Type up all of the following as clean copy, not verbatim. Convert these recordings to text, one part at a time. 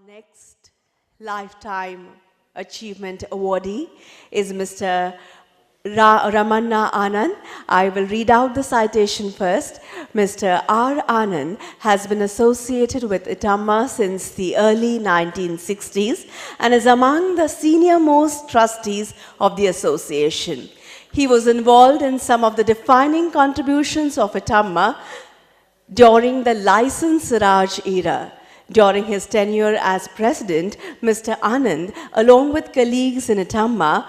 Next Lifetime Achievement Awardee is Mr. Ramanna Anand. I will read out the citation first. Mr. R. Anand has been associated with ITAMA since the early 1960s and is among the senior-most trustees of the association. He was involved in some of the defining contributions of ITAMA during the License Raj era. During his tenure as president, Mr. Anand, along with colleagues in ITAMA,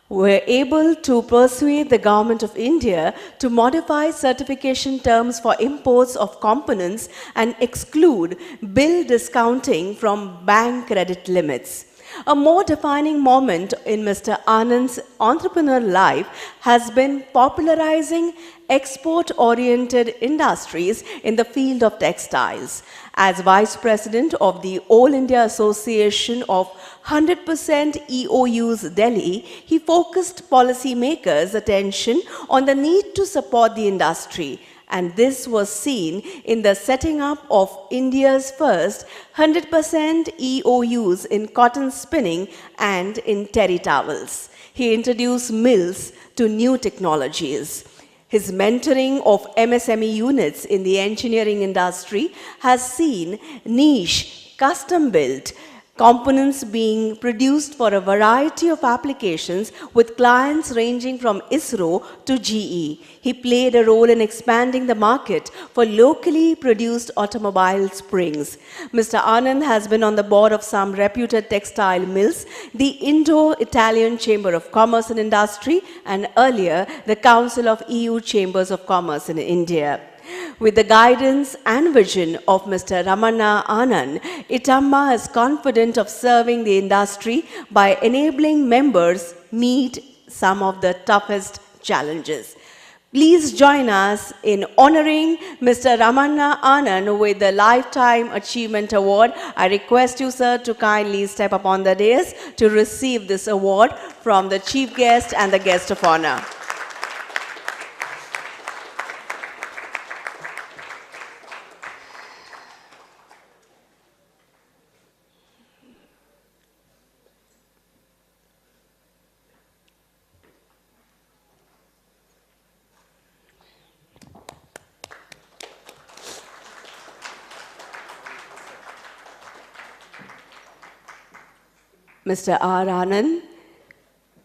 were able to persuade the Government of India to modify certification terms for imports of components and exclude bill discounting from bank credit limits. A more defining moment in Mr. Anand's entrepreneurial life has been popularizing export-oriented industries in the field of textiles. As Vice President of the All India Association of 100% EOUs Delhi, he focused policymakers' attention on the need to support the industry, and this was seen in the setting up of India's first 100% EOUs in cotton spinning and in terry towels. He introduced mills to new technologies. His mentoring of MSME units in the engineering industry has seen niche, custom-built components being produced for a variety of applications with clients ranging from ISRO to GE. He played a role in expanding the market for locally produced automobile springs. Mr. Anand has been on the board of some reputed textile mills, the Indo-Italian Chamber of Commerce and Industry, and earlier the Council of EU Chambers of Commerce in India. With the guidance and vision of Mr. Ramanna Anand, ITAMA is confident of serving the industry by enabling members meet some of the toughest challenges. Please join us in honoring Mr. Ramanna Anand with the Lifetime Achievement Award. I request you, sir, to kindly step upon the dais to receive this award from the chief guest and the guest of honor. Mr. R. Anand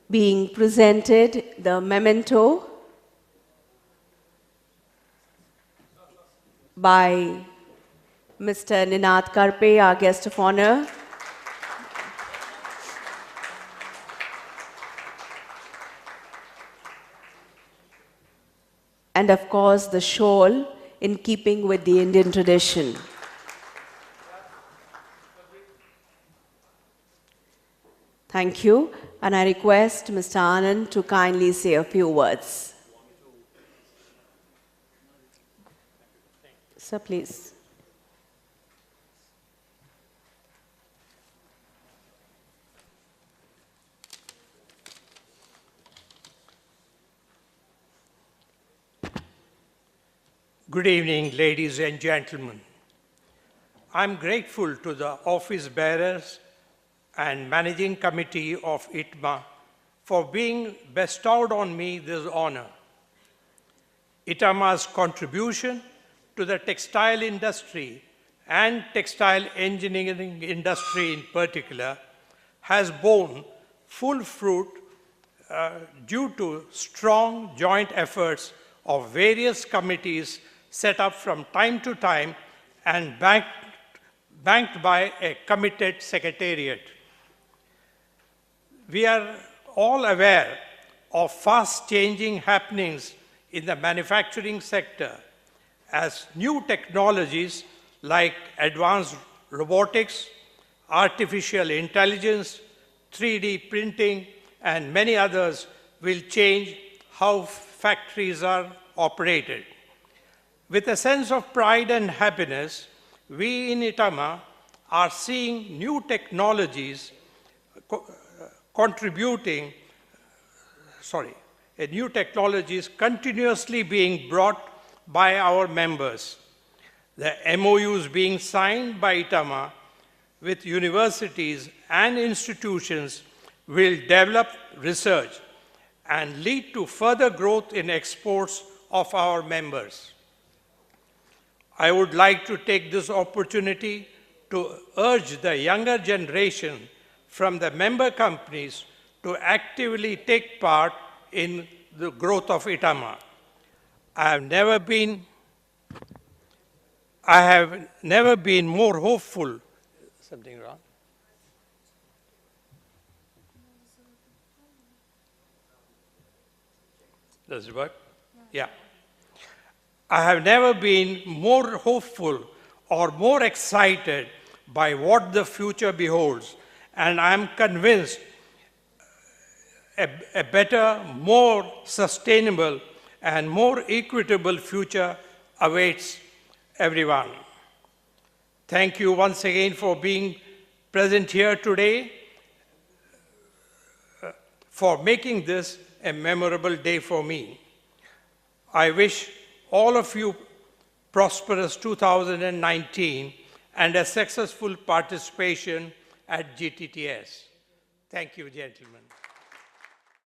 being presented the memento by Mr. Ninad Karpe, our guest of honor. And of course, the shawl in keeping with the Indian tradition. Thank you, and I request Mr. Anand to kindly say a few words. Sir, please. Good evening, ladies and gentlemen. I'm grateful to the office bearers and managing committee of ITMA for being bestowed on me this honor. ITMA's contribution to the textile industry and textile engineering industry in particular has borne full fruit due to strong joint efforts of various committees set up from time to time and backed by a committed secretariat. We are all aware of fast-changing happenings in the manufacturing sector as new technologies like advanced robotics, artificial intelligence, 3D printing, and many others will change how factories are operated. With a sense of pride and happiness, we in ITAMA are seeing new technologies new technologies continuously being brought by our members. The MOUs being signed by ITAMA with universities and institutions will develop research and lead to further growth in exports of our members. I would like to take this opportunity to urge the younger generation from the member companies to actively take part in the growth of ITAMA. I have never been more hopeful. Something wrong? Does it work? Yeah. I have never been more hopeful or more excited by what the future beholds, and I am convinced a better, more sustainable, and more equitable future awaits everyone. Thank you once again for being present here today, for making this a memorable day for me. I wish all of you prosperous 2019 and a successful participation at GTTS. Thank you, gentlemen.